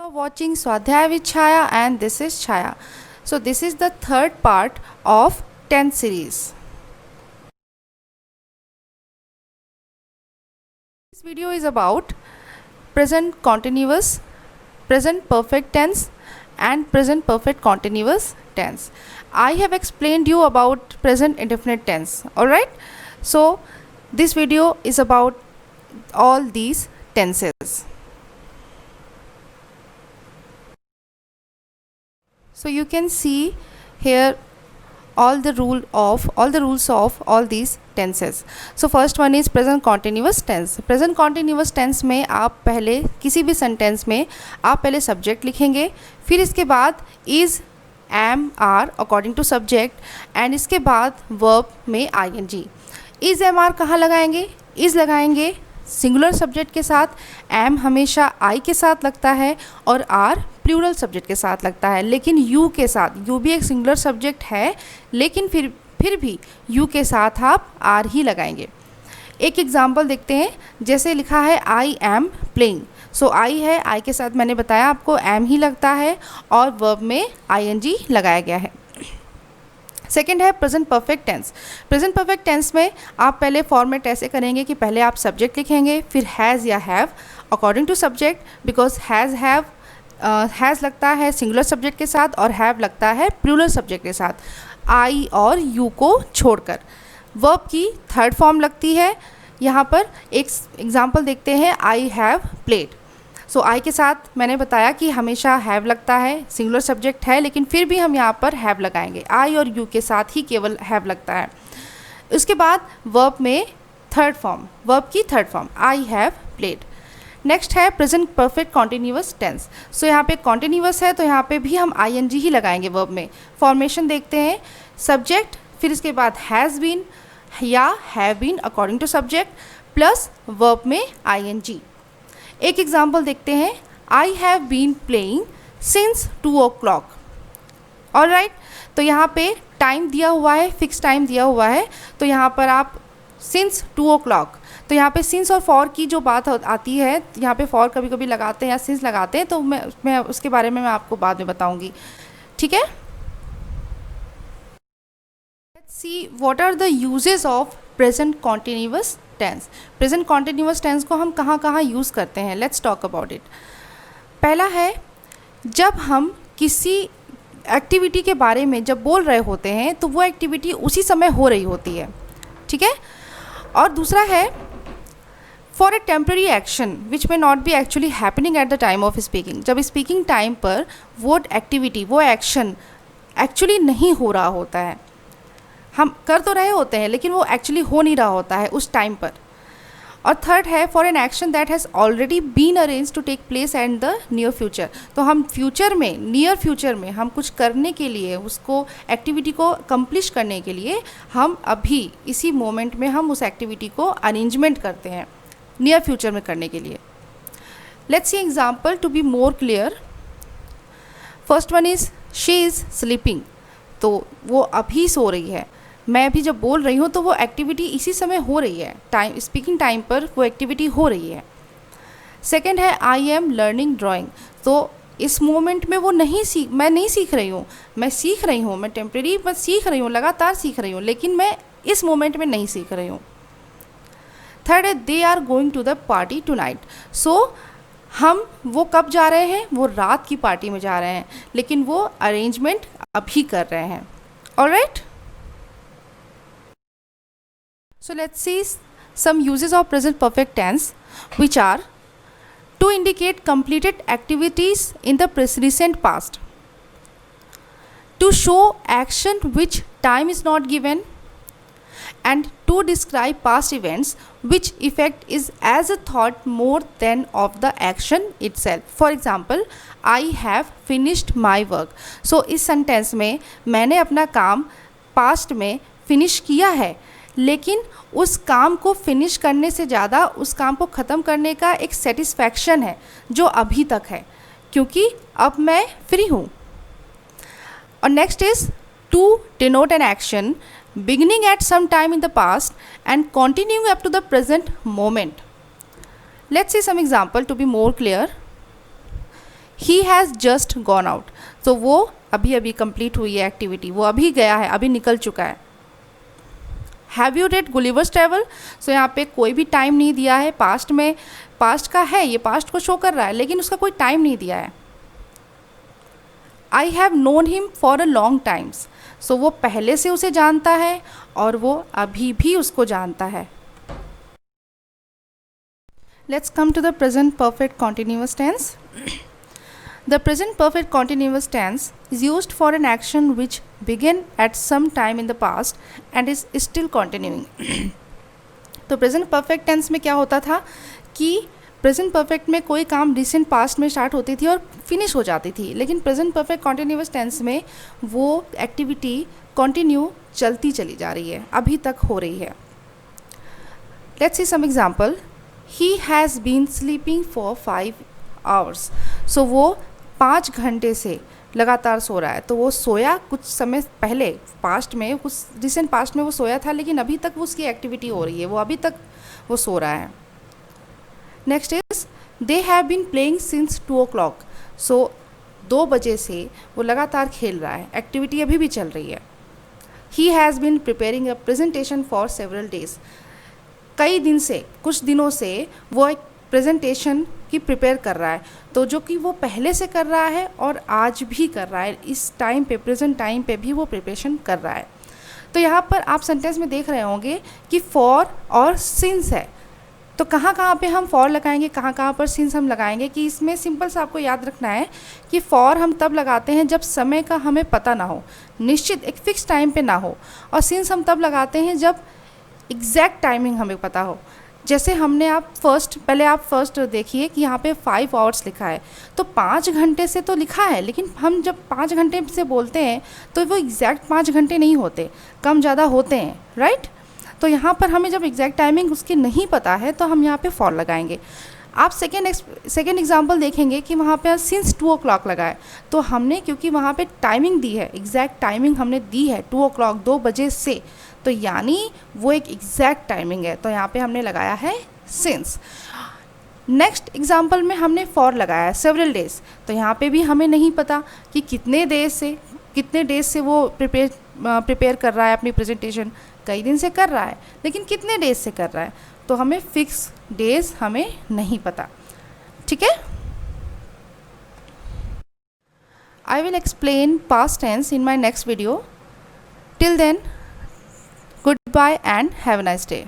are watching Swadhyay with Chaya and this is Chaya. So this is the third part of 10 series. This video is about present continuous, present perfect tense and present perfect continuous tense. I have explained you about present indefinite tense, alright? So this video is about all these tenses. So you can see here all the rules of all these tenses. So first one is present continuous tense. Present continuous tense में आप पहले किसी भी sentence में आप पहले subject लिखेंगे, फिर इसके बाद is, am, are according to subject and इसके बाद वर्ब में आईएनजी. इज़ एम आर कहाँ लगाएंगे? इज़ लगाएंगे सिंगुलर सब्जेक्ट के साथ, एम हमेशा आई के साथ लगता है और आर प्लूरल सब्जेक्ट के साथ लगता है. लेकिन यू के साथ, यू भी एक सिंगुलर सब्जेक्ट है लेकिन फिर भी यू के साथ आप आर ही लगाएंगे. एक एग्जांपल देखते हैं. जैसे लिखा है आई एम प्लेइंग, सो आई है, आई के साथ मैंने बताया आपको एम ही लगता है और वर्ब में आईएनजी लगाया गया है. सेकेंड है present perfect tense. Present perfect tense में आप पहले फॉर्मेट ऐसे करेंगे कि पहले आप सब्जेक्ट लिखेंगे, फिर हैज़ या have according to subject, because has लगता है सिंगुलर सब्जेक्ट के साथ और हैव लगता है प्लूरल सब्जेक्ट के साथ, आई और यू को छोड़कर. वर्ब की थर्ड फॉर्म लगती है. यहाँ पर एक एग्जांपल देखते हैं, आई हैव प्लेड. सो आई के साथ मैंने बताया कि हमेशा हैव लगता है, सिंगुलर सब्जेक्ट है लेकिन फिर भी हम यहाँ पर हैव लगाएंगे. आई और यू के साथ ही केवल हैव लगता है. उसके बाद वर्ब में थर्ड फॉर्म, वर्ब की third form I have played. Next है प्रेजेंट परफेक्ट कॉन्टिन्यूअस टेंस. सो यहाँ पे कॉन्टिन्यूअस है तो यहाँ पे भी हम आईएनजी ही लगाएंगे वर्ब में. फॉर्मेशन देखते हैं, सब्जेक्ट, फिर इसके बाद हैज़ बीन या have been according to subject plus verb में आईएनजी. एक एग्जाम्पल देखते हैं, I have been playing since 2 o'clock. Alright, तो यहाँ पे टाइम दिया हुआ है, फिक्स टाइम दिया हुआ है, तो यहाँ पर आप सिंस 2 o'clock, तो यहाँ पे सिंस और फॉर की जो बात आती है, यहाँ पे फॉर कभी कभी लगाते हैं या सिंस लगाते हैं, तो मैं उसके बारे में मैं आपको बाद में बताऊँगी. ठीक है. Let's see what are the uses of present continuous tense. Present continuous tense को हम कहाँ कहाँ यूज़ करते हैं, लेट्स टॉक अबाउट इट. पहला है जब हम किसी एक्टिविटी के बारे में जब बोल रहे होते हैं तो वो एक्टिविटी उसी समय हो रही होती है. ठीक है. और दूसरा है for a temporary action which may not be actually happening at the time of speaking. जब स्पीकिंग टाइम पर वो एक्टिविटी, वो एक्शन एक्चुअली नहीं हो रहा होता है, हम कर तो रहे होते हैं लेकिन वो एक्चुअली हो नहीं रहा होता है उस टाइम पर. और थर्ड है for an action that has already been arrange to take place and the near future. तो हम फ्यूचर में, नियर फ्यूचर में हम कुछ करने के लिए, उसको एक्टिविटी को कंप्लीट करने के लिए हम अभी इसी मोमेंट में हम उस एक्टिविटी को अरेंजमेंट करते हैं नियर फ्यूचर में करने के लिए. Let's see example to be more clear. First one is she is sleeping, तो वो अभी सो रही है. मैं अभी जब बोल रही हूँ तो वो एक्टिविटी इसी समय हो रही है, टाइम, स्पीकिंग टाइम पर वो एक्टिविटी हो रही है. सेकंड है आई एम लर्निंग ड्राइंग, तो इस मोमेंट में वो मैं नहीं सीख रही हूँ, मैं सीख रही हूँ, मैं टेम्प्रेरी मैं सीख रही हूँ, लगातार सीख रही हूँ, लेकिन मैं इस मोमेंट में नहीं सीख रही हूँ. थर्ड है they are going to the party tonight. So वो कब जा रहे हैं? वो रात की पार्टी में जा रहे हैं लेकिन वो अरेंजमेंट अभी कर रहे हैं. Alright. So let's see some uses of present perfect tense, which are to indicate completed activities in the recent past, to show action which time is not given, and to describe past events which effect is as a thought more than of the action itself. For example, I have finished my work. So इस sentence में मैंने अपना काम past में finish किया है, लेकिन उस काम को फिनिश करने से ज़्यादा उस काम को ख़त्म करने का एक सेटिस्फैक्शन है जो अभी तक है, क्योंकि अब मैं फ्री हूँ. और next is to denote an action beginning at some time in the past and continuing up to the present moment. Let's see some example to be more clear. He has just gone out, तो वो अभी अभी complete हुई है activity, वो अभी गया है, अभी निकल चुका है। Have you read Gulliver's travel, so यहाँ पे कोई भी टाइम नहीं दिया है, पास्ट में, पास्ट का है, ये पास्ट को शो कर रहा है लेकिन उसका कोई टाइम नहीं दिया है। I have known him for a long times, so वो पहले से उसे जानता है और वो अभी भी उसको जानता है। Let's come to the present perfect continuous tense. The present perfect continuous tense is used for an action which began at some time in the past and is still continuing. तो present perfect tense में क्या होता था कि present perfect में कोई काम recent past में start होती थी और finish हो जाती थी, लेकिन present perfect continuous tense में वो activity continue चलती चली जा रही है, अभी तक हो रही है। Let's see some example. He has been sleeping for 5 hours. So वो 5 घंटे से लगातार सो रहा है, तो वो सोया कुछ समय पहले, पास्ट में, कुछ रिसेंट पास्ट में वो सोया था, लेकिन अभी तक वो उसकी एक्टिविटी हो रही है, वो अभी तक वो सो रहा है। Next is they have been playing since 2 o'clock, so 2 बजे से वो लगातार खेल रहा है, एक्टिविटी अभी भी चल रही है। He has been preparing a presentation for several days, कई दिन से, कुछ दिनों से वो एक प्रेजेंटेशन की प्रिपेयर कर रहा है, तो जो कि वो पहले से कर रहा है और आज भी कर रहा है, इस टाइम पे, प्रेजेंट टाइम पे भी वो प्रिपरेशन कर रहा है। तो यहाँ पर आप सेंटेंस में देख रहे होंगे कि फॉर और सिंस है, तो कहाँ कहाँ पे हम फॉर लगाएंगे, कहाँ कहाँ पर सिंस हम लगाएंगे, कि इसमें सिंपल सा आपको याद रखना है कि फॉर हम तब लगाते हैं जब समय का हमें पता ना हो, निश्चित एक फिक्स टाइम पे ना हो, और सिंस हम तब लगाते हैं जब एग्जैक्ट टाइमिंग हमें पता हो। जैसे हमने पहले आप फर्स्ट देखिए कि यहाँ पे 5 आवर्स लिखा है, तो 5 घंटे से तो लिखा है, लेकिन हम जब 5 घंटे से बोलते हैं तो वो एग्जैक्ट 5 घंटे नहीं होते, कम ज़्यादा होते हैं, राइट। तो यहाँ पर हमें जब एग्जैक्ट टाइमिंग उसकी नहीं पता है तो हम यहाँ पे फॉर लगाएंगे। आप सेकेंड एग्जाम्पल देखेंगे कि वहाँ पे सिंस 2 o'clock लगा है, तो हमने क्योंकि वहाँ पे टाइमिंग दी है, एग्जैक्ट टाइमिंग हमने दी है 2 o'clock, 2 बजे से, तो यानी वो एक एग्जैक्ट टाइमिंग है, तो यहाँ पे हमने लगाया है सिंस। नेक्स्ट एग्जाम्पल में हमने फॉर लगाया है सेवरल डेज, तो यहाँ पे भी हमें नहीं पता कि कितने डेज से वो प्रिपेयर कर रहा है अपनी प्रेजेंटेशन, कई दिन से कर रहा है, लेकिन कितने डेज से कर रहा है, तो हमें फिक्स डेज हमें नहीं पता, ठीक है। I will explain past tense in my next video. Till then, goodbye and have a nice day.